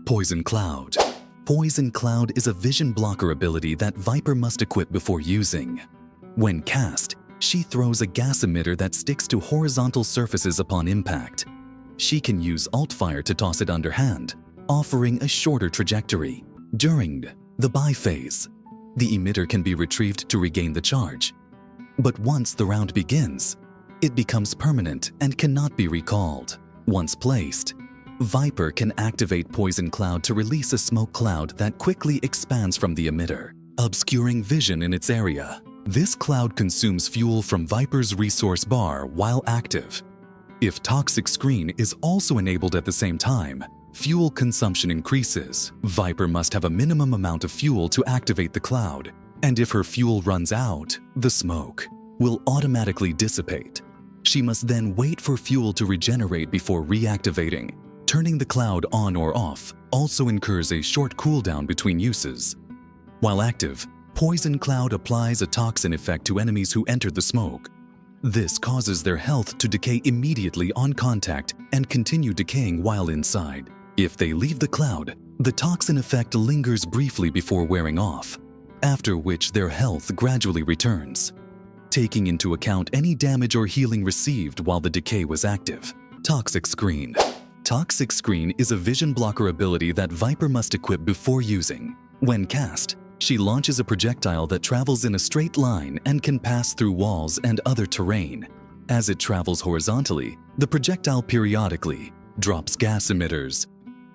Poison Cloud. Poison Cloud is a vision blocker ability that Viper must equip before using. When cast, she throws a gas emitter that sticks to horizontal surfaces upon impact. She can use Alt Fire to toss it underhand, offering a shorter trajectory. During the buy phase, the emitter can be retrieved to regain the charge. But once the round begins, it becomes permanent and cannot be recalled. Once placed, Viper can activate Poison Cloud to release a smoke cloud that quickly expands from the emitter, obscuring vision in its area. This cloud consumes fuel from Viper's resource bar while active. If Toxic Screen is also enabled at the same time, fuel consumption increases. Viper must have a minimum amount of fuel to activate the cloud, and if her fuel runs out, the smoke will automatically dissipate. She must then wait for fuel to regenerate before reactivating. Turning the cloud on or off also incurs a short cooldown between uses. While active, Poison Cloud applies a toxin effect to enemies who enter the smoke. This causes their health to decay immediately on contact and continue decaying while inside. If they leave the cloud, the toxin effect lingers briefly before wearing off, after which their health gradually returns. Taking into account any damage or healing received while the decay was active. Toxic Screen. Toxic Screen is a vision blocker ability that Viper must equip before using. When cast, she launches a projectile that travels in a straight line and can pass through walls and other terrain. As it travels horizontally, the projectile periodically drops gas emitters,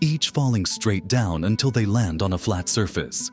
each falling straight down until they land on a flat surface.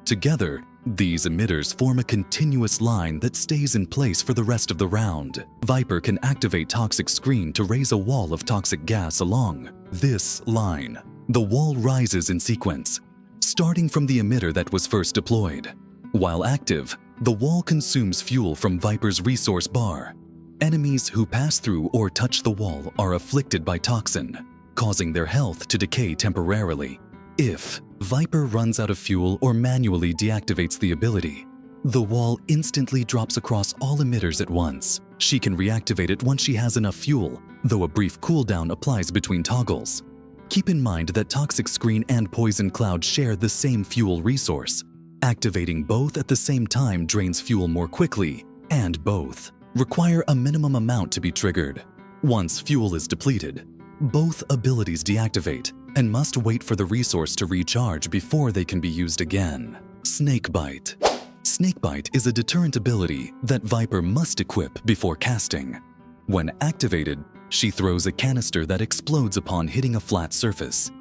Together, these emitters form a continuous line that stays in place for the rest of the round. Viper can activate Toxic Screen to raise a wall of toxic gas along this line. The wall rises in sequence, starting from the emitter that was first deployed. While active, the wall consumes fuel from Viper's resource bar. Enemies who pass through or touch the wall are afflicted by toxin, causing their health to decay temporarily. If Viper runs out of fuel or manually deactivates the ability, the wall instantly drops across all emitters at once. She can reactivate it once she has enough fuel, though a brief cooldown applies between toggles. Keep in mind that Toxic Screen and Poison Cloud share the same fuel resource. Activating both at the same time drains fuel more quickly, and both require a minimum amount to be triggered. Once fuel is depleted, both abilities deactivate and must wait for the resource to recharge before they can be used again. Snakebite. Snakebite is a deterrent ability that Viper must equip before casting. When activated, she throws a canister that explodes upon hitting a flat surface.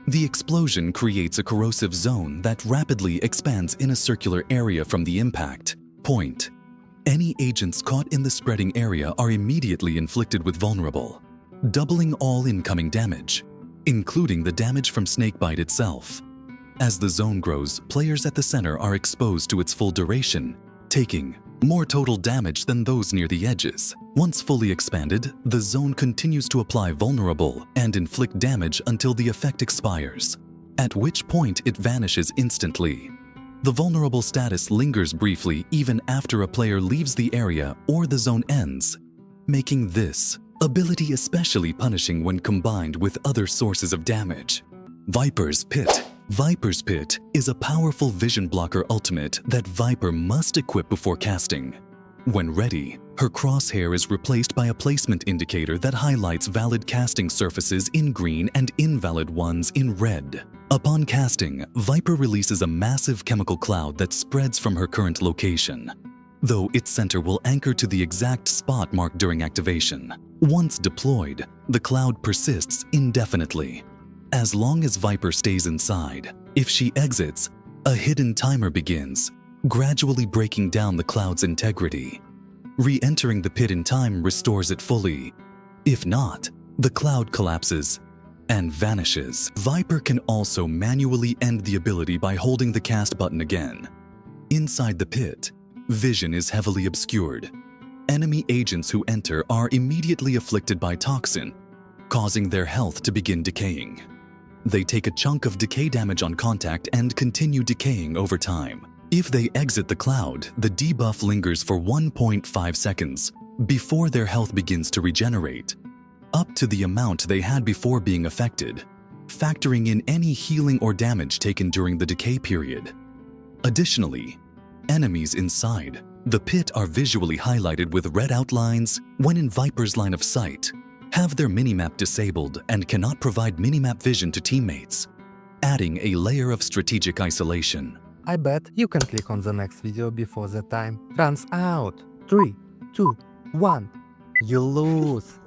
The explosion creates a corrosive zone that rapidly expands in a circular area from the impact point. Any agents caught in the spreading area are immediately inflicted with vulnerable, doubling all incoming damage, including the damage from Snakebite itself. As the zone grows, players at the center are exposed to its full duration, taking more total damage than those near the edges. Once fully expanded, the zone continues to apply vulnerable and inflict damage until the effect expires, at which point it vanishes instantly. The vulnerable status lingers briefly even after a player leaves the area or the zone ends, making this ability especially punishing when combined with other sources of damage. Viper's Pit. Viper's Pit is a powerful vision blocker ultimate that Viper must equip before casting. When ready, her crosshair is replaced by a placement indicator that highlights valid casting surfaces in green and invalid ones in red. Upon casting, Viper releases a massive chemical cloud that spreads from her current location, though its center will anchor to the exact spot marked during activation. Once deployed, the cloud persists indefinitely, as long as Viper stays inside. If she exits, a hidden timer begins, gradually breaking down the cloud's integrity. Re-entering the pit in time restores it fully. If not, the cloud collapses and vanishes. Viper can also manually end the ability by holding the cast button again. Inside the pit, vision is heavily obscured. Enemy agents who enter are immediately afflicted by toxin, causing their health to begin decaying. They take a chunk of decay damage on contact and continue decaying over time. If they exit the cloud, the debuff lingers for 1.5 seconds before their health begins to regenerate, up to the amount they had before being affected. factoring in any healing or damage taken during the decay period. Additionally, enemies inside the pit are visually highlighted with red outlines when in Viper's line of sight, have their minimap disabled and cannot provide minimap vision to teammates, adding a layer of strategic isolation. I bet you can click on the next video before the time runs out. 3, 2, 1. You lose.